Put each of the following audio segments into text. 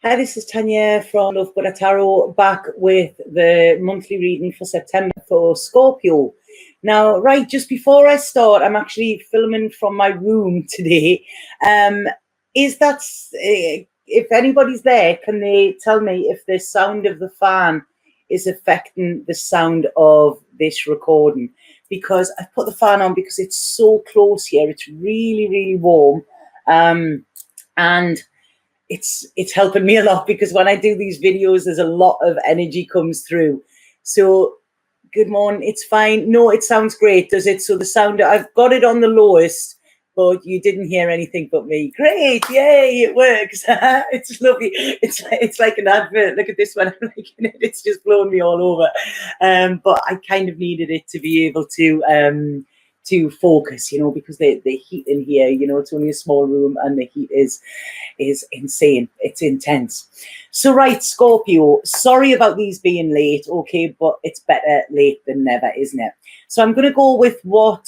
Hi, this is Tanya from Love Buddha Tarot, back with the monthly reading for September for Scorpio. Now, right, just before I start, I'm actually filming from my room today. If anybody's there, can they tell me if the sound of the fan is affecting the sound of this recording? Because I put the fan on because it's so close here. It's really, really warm. And it's helping me a lot, because when I do these videos, there's a lot of energy comes through. So good morning. It's fine. No, it sounds great, does it? So the sound, I've got it on the lowest, but you didn't hear anything but me. Great. Yay, it works. It's lovely. It's like an advert. Look at this one. I'm liking it. It's just blown me all over. But I kind of needed it to be able to focus, you know, because the heat in here, you know, it's only a small room and the heat is insane. It's intense. So right, Scorpio, sorry about these being late, okay, but it's better late than never, isn't it? So I'm going to go with what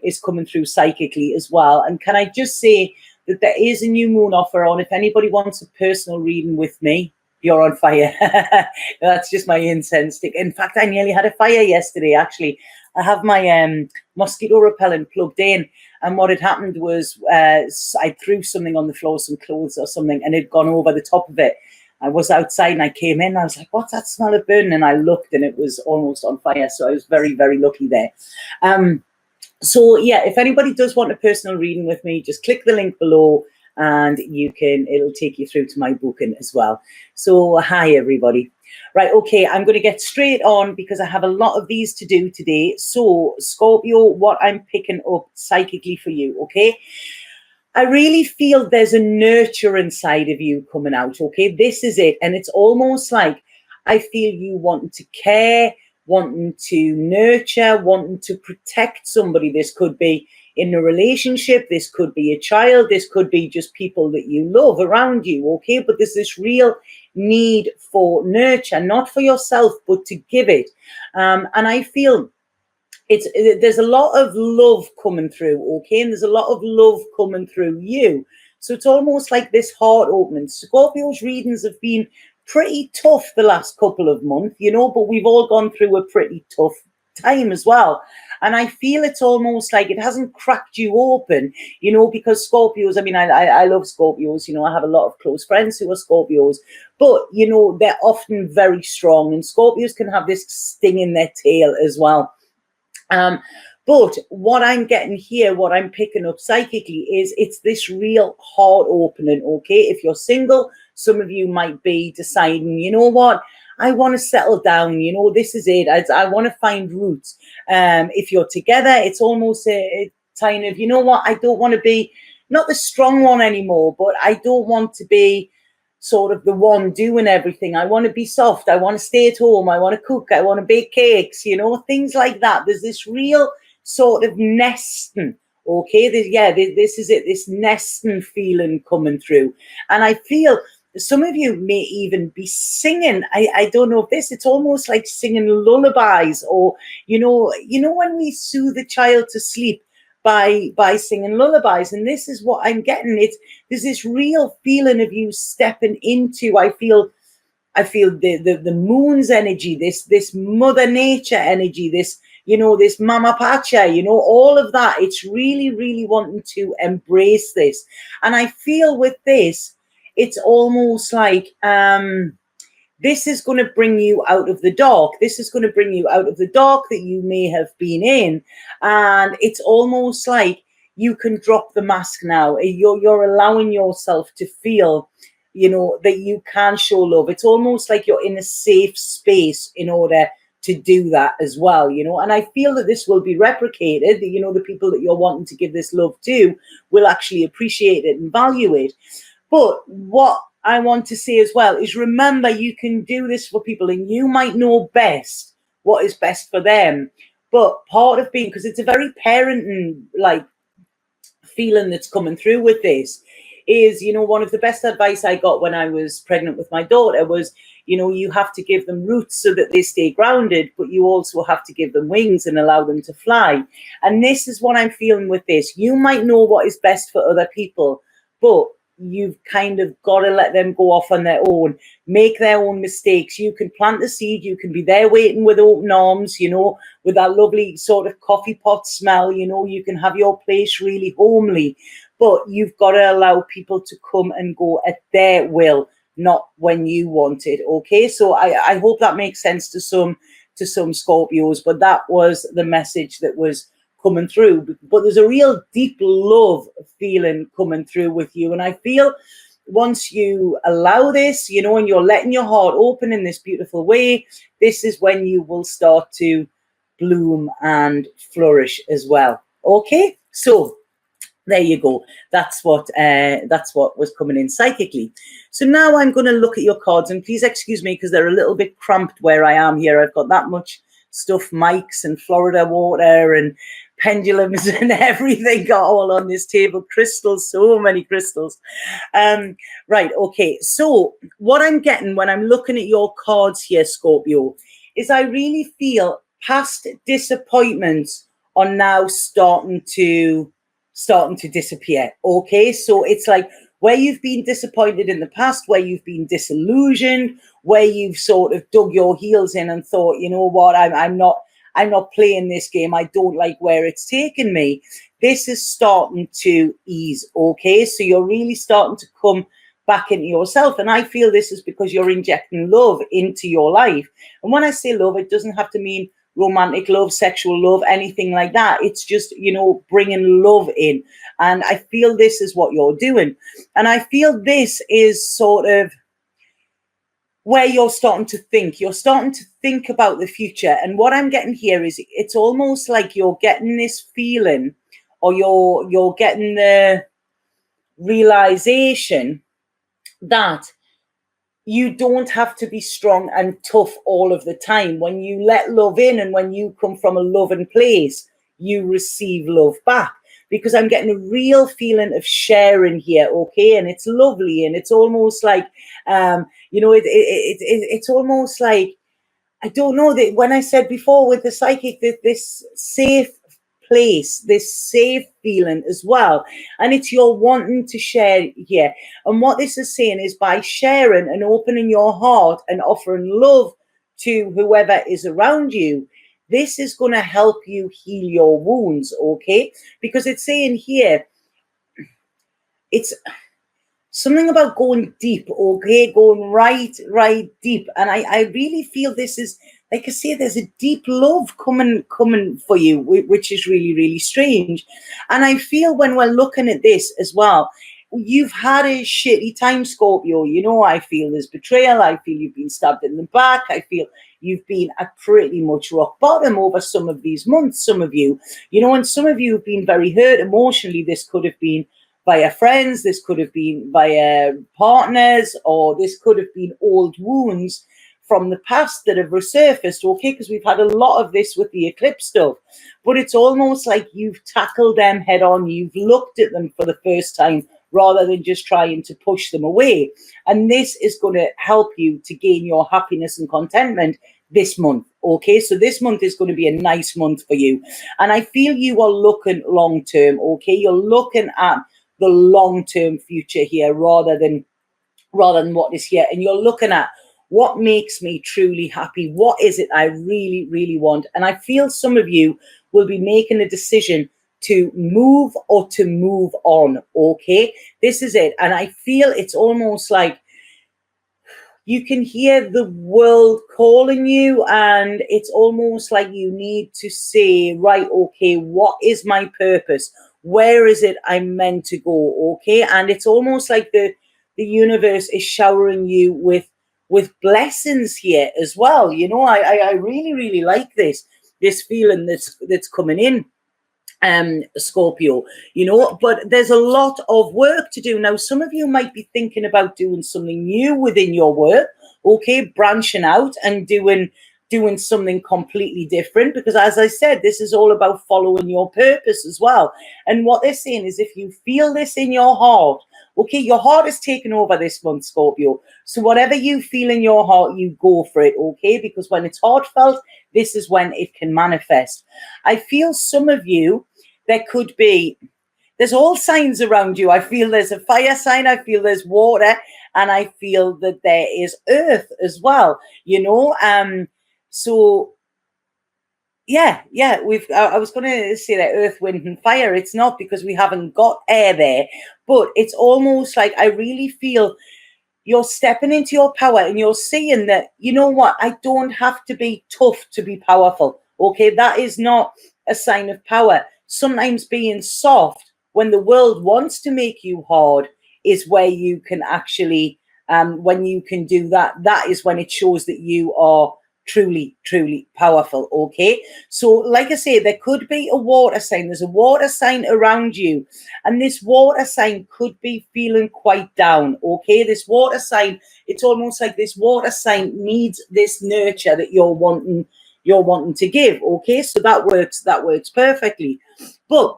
is coming through psychically as well. And can I just say that there is a new moon offer on. If anybody wants a personal reading with me, you're on fire. That's just my incense stick. In fact, I nearly had a fire yesterday, actually. I have my mosquito repellent plugged in, and what had happened was I threw something on the floor, some clothes or something, and it had gone over the top of it. I was outside and I came in and I was like, what's that smell of burning? And I looked and it was almost on fire. So I was very, very lucky there. So yeah, if anybody does want a personal reading with me, just click the link below and it'll take you through to my booking as well. So hi everybody. Right, okay, I'm going to get straight on because I have a lot of these to do today. So Scorpio, what I'm picking up psychically for you, okay? I really feel there's a nurture inside of you coming out, okay? This is it. And it's almost like I feel you wanting to care, wanting to nurture, wanting to protect somebody. This could be in a relationship, this could be a child, this could be just people that you love around you, okay? But there's this real need for nurture, not for yourself, but to give it. And I feel there's a lot of love coming through, okay? And there's a lot of love coming through you. So it's almost like this heart opening. Scorpio's readings have been pretty tough the last couple of months, you know, but we've all gone through a pretty tough time as well. And I feel it's almost like it hasn't cracked you open, you know, because Scorpios, I mean, I love Scorpios, you know, I have a lot of close friends who are Scorpios, but, you know, they're often very strong, and Scorpios can have this sting in their tail as well. But what I'm getting here, what I'm picking up psychically is it's this real heart opening, okay? If you're single, some of you might be deciding, you know what? I want to settle down, you know, this is it. I want to find roots. If you're together, it's almost a kind of, you know what, I don't want to be, not the strong one anymore, but I don't want to be sort of the one doing everything. I want to be soft. I want to stay at home. I want to cook. I want to bake cakes, you know, things like that. There's this real sort of nesting, okay? This is it, this nesting feeling coming through. And I feel some of you may even be singing. I don't know if it's almost like singing lullabies, or, you know, when we soothe a child to sleep by singing lullabies. And this is what I'm getting. There's this real feeling of you stepping into, I feel the moon's energy, this mother nature energy, this, you know, this mama pacha, you know, all of that. It's really, really wanting to embrace this. And I feel with this, it's almost like this is going to bring you out of the dark. This is going to bring you out of the dark that you may have been in. And it's almost like you can drop the mask now. You're allowing yourself to feel, you know, that you can show love. It's almost like you're in a safe space in order to do that as well, you know. And I feel that this will be replicated, you know, the people that you're wanting to give this love to will actually appreciate it and value it. But what I want to say as well is, remember, you can do this for people, and you might know best what is best for them. But part of being, because it's a very parenting like feeling that's coming through with this, is, you know, one of the best advice I got when I was pregnant with my daughter was, you know, you have to give them roots so that they stay grounded, but you also have to give them wings and allow them to fly. And this is what I'm feeling with this. You might know what is best for other people, but you've kind of got to let them go off on their own, make their own mistakes. You can plant the seed, you can be there waiting with open arms, you know, with that lovely sort of coffee pot smell, you know, you can have your place really homely, but you've got to allow people to come and go at their will, not when you want it. Okay, so I hope that makes sense to some Scorpios, but that was the message that was coming through. But there's a real deep love feeling coming through with you, and I feel once you allow this, you know, and you're letting your heart open in this beautiful way, this is when you will start to bloom and flourish as well. Okay, so there you go. That's what was coming in psychically. So now I'm going to look at your cards, and please excuse me because they're a little bit cramped where I am here. I've got that much stuff, mics and Florida water and pendulums and everything got all on this table. Crystals, so many crystals. Right, okay. So what I'm getting when I'm looking at your cards here, Scorpio, is I really feel past disappointments are now starting to disappear. Okay, so it's like where you've been disappointed in the past, where you've been disillusioned, where you've sort of dug your heels in and thought, you know what, I'm not playing this game. I don't like where it's taken me. This is starting to ease. Okay, so you're really starting to come back into yourself, and I feel this is because you're injecting love into your life. And when I say love, it doesn't have to mean romantic love, sexual love, anything like that. It's just, you know, bringing love in. And I feel this is what you're doing. And I feel this is sort of where you're starting to think. You're starting to think about the future. And what I'm getting here is it's almost like you're getting this feeling, or you're getting the realization that you don't have to be strong and tough all of the time. When you let love in and when you come from a loving place, you receive love back. Because I'm getting a real feeling of sharing here, okay? And it's lovely, and it's almost like, you know, it's almost like, I don't know, that when I said before with the psychic, that this safe place, this safe feeling as well. And it's your wanting to share here. And what this is saying is by sharing and opening your heart and offering love to whoever is around you, this is going to help you heal your wounds, okay? Because it's saying here, it's something about going deep, okay? Going right deep. And I really feel this is, like I say, there's a deep love coming for you, which is really, really strange. And I feel when we're looking at this as well, you've had a shitty time, Scorpio. You know, I feel there's betrayal. I feel you've been stabbed in the back. I feel you've been at pretty much rock bottom over some of these months, some of you. You know, and some of you have been very hurt emotionally. This could have been via friends. This could have been via partners, or this could have been old wounds from the past that have resurfaced, okay? Because we've had a lot of this with the eclipse stuff. But it's almost like you've tackled them head on. You've looked at them for the first time rather than just trying to push them away. And this is going to help you to gain your happiness and contentment this month, okay? So this month is going to be a nice month for you. And I feel you are looking long-term, okay? You're looking at the long-term future here rather than what is here. And you're looking at what makes me truly happy. What is it I really, really want? And I feel some of you will be making a decision to move or to move on, okay? This is it. And I feel it's almost like you can hear the world calling you, and it's almost like you need to say, right, okay, what is my purpose? Where is it I'm meant to go, okay? And it's almost like the universe is showering you with blessings here as well. You know, I really, really like this feeling that's coming in, Scorpio, you know, but there's a lot of work to do. Now, some of you might be thinking about doing something new within your work, okay, branching out and doing something completely different, because as I said, this is all about following your purpose as well. And what they're saying is, if you feel this in your heart, okay, your heart is taken over this month, Scorpio. So whatever you feel in your heart, you go for it, okay? Because when it's heartfelt, this is when it can manifest. I feel some of you, there could be there's all signs around you. I feel there's a fire sign, I feel there's water, and I feel that there is earth as well, you know. So yeah, I was going to say that earth, wind and fire. It's not, because we haven't got air there, but it's almost like I really feel you're stepping into your power and you're seeing that, you know what, I don't have to be tough to be powerful. Okay, that is not a sign of power. Sometimes being soft when the world wants to make you hard is where you can actually, when you can do that, that is when it shows that you are truly powerful. Okay, so like I say, there could be a water sign. There's a water sign around you, and this water sign could be feeling quite down. Okay, this water sign, it's almost like this water sign needs this nurture that you're wanting to give. Okay, so that works perfectly. But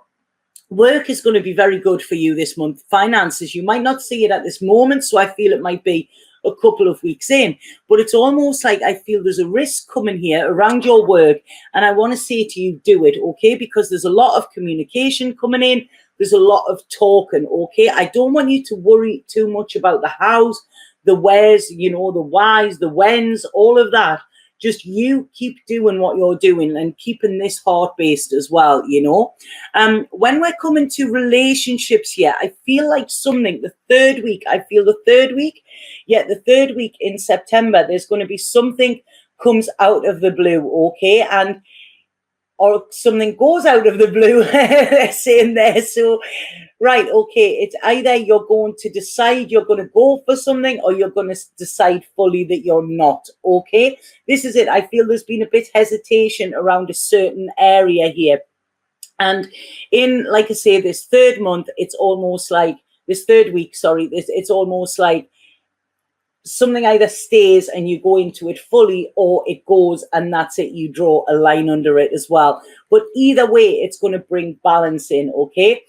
work is going to be very good for you this month. Finances, you might not see it at this moment, so I feel it might be a couple of weeks in, but it's almost like I feel there's a risk coming here around your work, and I want to say to you, do it. Okay, because there's a lot of communication coming in, there's a lot of talking. Okay, I don't want you to worry too much about the hows, the wheres, you know, the whys, the whens, all of that. Just you keep doing what you're doing and keeping this heart based as well, you know. When we're coming to relationships here, I feel like something, the third week in September, there's going to be something comes out of the blue, okay? And or something goes out of the blue, they're saying there. So, right, okay, it's either you're going to decide you're going to go for something, or you're going to decide fully that you're not, okay? This is it. I feel there's been a bit hesitation around a certain area here. And in, like I say, this third month, it's almost like, this third week, sorry, it's almost like something either stays and you go into it fully, or it goes and that's it, you draw a line under it as well. But either way, it's going to bring balance in, okay?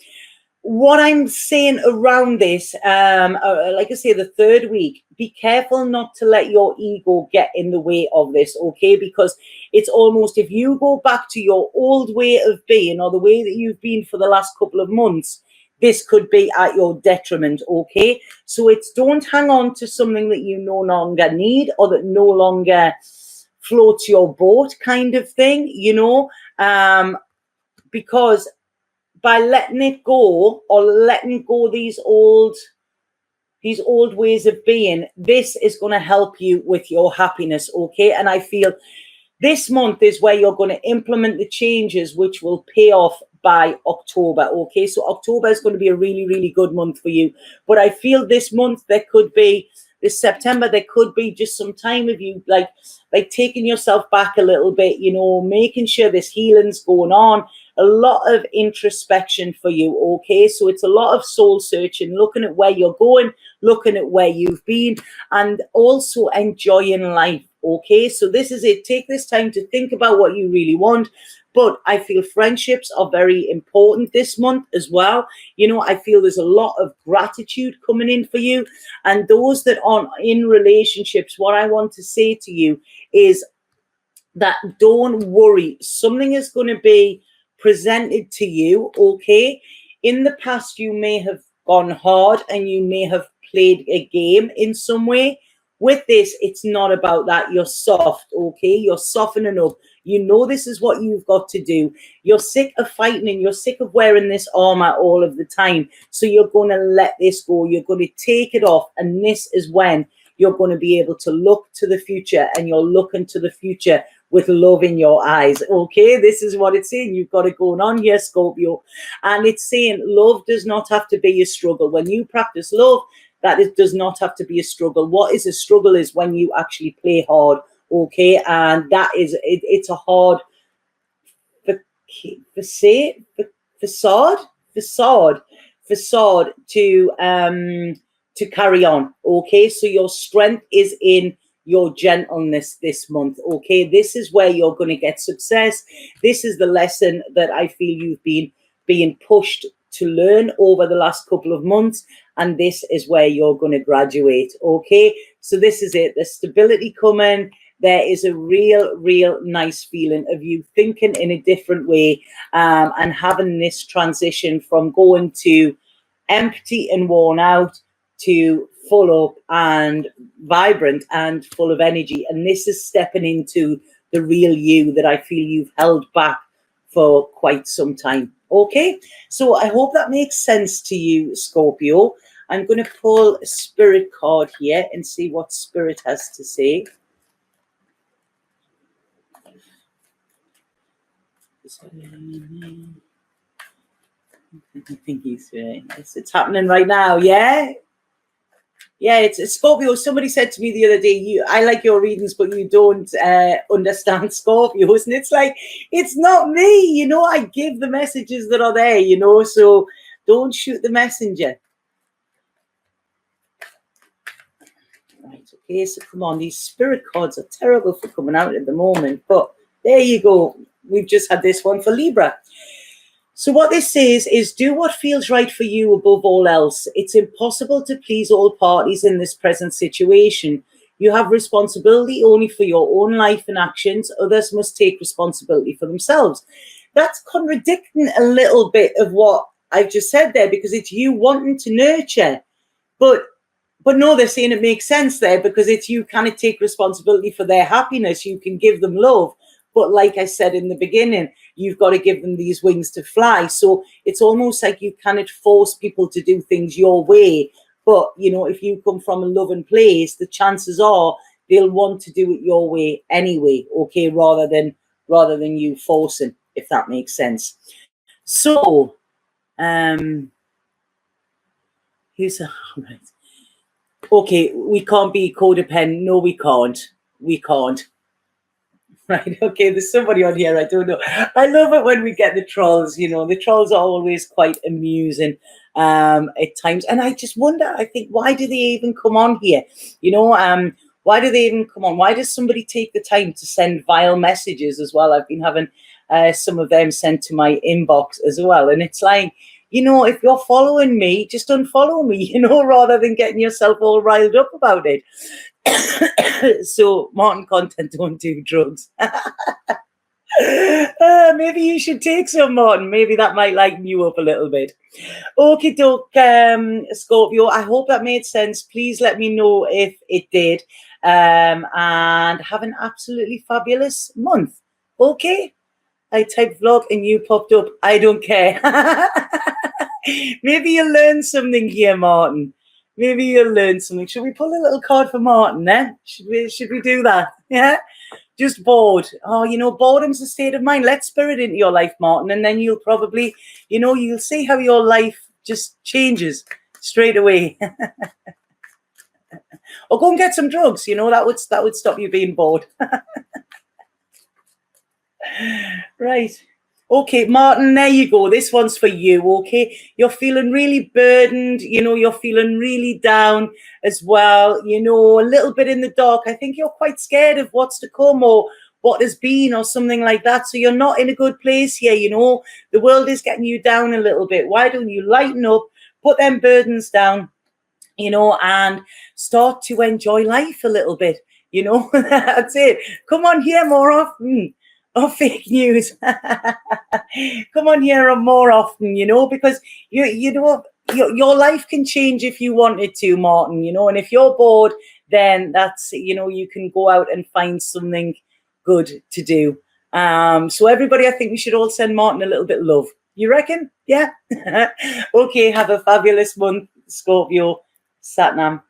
What I'm saying around this, like I say, the third week, be careful not to let your ego get in the way of this, okay? Because it's almost, if you go back to your old way of being, or the way that you've been for the last couple of months, this could be at your detriment, okay? So it's, don't hang on to something that you no longer need, or that no longer floats your boat, kind of thing, you know? Because by letting it go, or letting go these old ways of being, this is going to help you with your happiness, okay? And I feel this month is where you're going to implement the changes which will pay off by October, okay? So October is going to be a really good month for you. But I feel this month, this September, there could be just some time of you like taking yourself back a little bit, you know, making sure this healing's going on. A lot of introspection for you, okay? So it's a lot of soul searching, looking at where you're going, looking at where you've been, and also enjoying life, okay? So this is it. Take this time to think about what you really want. But I feel friendships are very important this month as well. You know, I feel there's a lot of gratitude coming in for you. And those that aren't in relationships, what I want to say to you is that don't worry. Something is going to be presented to you, okay? In the past, you may have gone hard and you may have played a game in some way. With this, it's not about that. You're soft, okay? You're softening up. You know this is what you've got to do. You're sick of fighting and you're sick of wearing this armor all of the time. So you're going to let this go. You're going to take it off. And this is when you're going to be able to look to the future, and you're looking to the future with love in your eyes, okay? This is what it's saying. You've got it going on here, Scorpio. And it's saying love does not have to be a struggle. When you practice love, that it does not have to be a struggle. What is a struggle is when you actually play hard, okay? And that is, it's a hard facade to carry on, okay? So your strength is in your gentleness this month, okay? This is where you're going to get success. This is the lesson that I feel you've been being pushed to learn over the last couple of months, and this is where you're going to graduate, okay? So this is it. There's stability coming. there is a real nice feeling of you thinking in a different way, and having this transition from going to empty and worn out to full up and vibrant and full of energy. And this is stepping into the real you that I feel you've held back for quite some time. Okay, so I hope that makes sense to you, Scorpio. I'm going to pull a spirit card here and see what spirit has to say. I think he's it's happening right now. Yeah, it's Scorpio. Somebody said to me the other day, I like your readings, but you don't understand Scorpios. And it's like, it's not me, I give the messages that are there, so don't shoot the messenger. Right, okay, so come on, these spirit cards are terrible for coming out at the moment, but there you go. We've just had this one for Libra. So what this says is, do what feels right for you above all else. It's impossible to please all parties in this present situation. You have responsibility only for your own life and actions. Others must take responsibility for themselves. That's contradicting a little bit of what I've just said there, because it's you wanting to nurture. But no, they're saying it makes sense there, because it's you kind of take responsibility for their happiness. You can give them love. But like I said in the beginning, you've got to give them these wings to fly. So it's almost like you cannot force people to do things your way. But, if you come from a loving place, the chances are they'll want to do it your way anyway, okay, rather than you forcing, if that makes sense. So, here's right. Okay, we can't be codependent. No, we can't. We can't. Right, okay, there's somebody on here, I don't know. I love it when we get the trolls, the trolls are always quite amusing at times. And I just wonder, I think, why do they even come on here? Why do they even come on? Why does somebody take the time to send vile messages as well? I've been having some of them sent to my inbox as well. And it's like, if you're following me, just unfollow me, rather than getting yourself all riled up about it. So, Martin content, don't do drugs. Maybe you should take some, Martin. Maybe that might lighten you up a little bit. Okay, doke, Scorpio. I hope that made sense. Please let me know if it did. And have an absolutely fabulous month. Okay? I typed vlog and you popped up. I don't care. Maybe you'll learn something here, Martin. Maybe you'll learn something. Should we pull a little card for Martin, eh? Should we do that? Yeah? Just bored. Oh, boredom's a state of mind. Let spirit into your life, Martin, and then you'll probably, you'll see how your life just changes straight away. Or go and get some drugs, that would stop you being bored. Right. Okay, Martin, there you go. This one's for you, okay? You're feeling really burdened, you're feeling really down as well, a little bit in the dark. I think you're quite scared of what's to come or what has been or something like that. So you're not in a good place here, The world is getting you down a little bit. Why don't you lighten up, put them burdens down, and start to enjoy life a little bit, That's it. Come on here more often. Oh, fake news. Come on here more often, because your life can change if you wanted to, Martin, and if you're bored, then that's, you can go out and find something good to do. So everybody, I think we should all send Martin a little bit of love. You reckon? Yeah. Okay. Have a fabulous month, Scorpio. Satnam.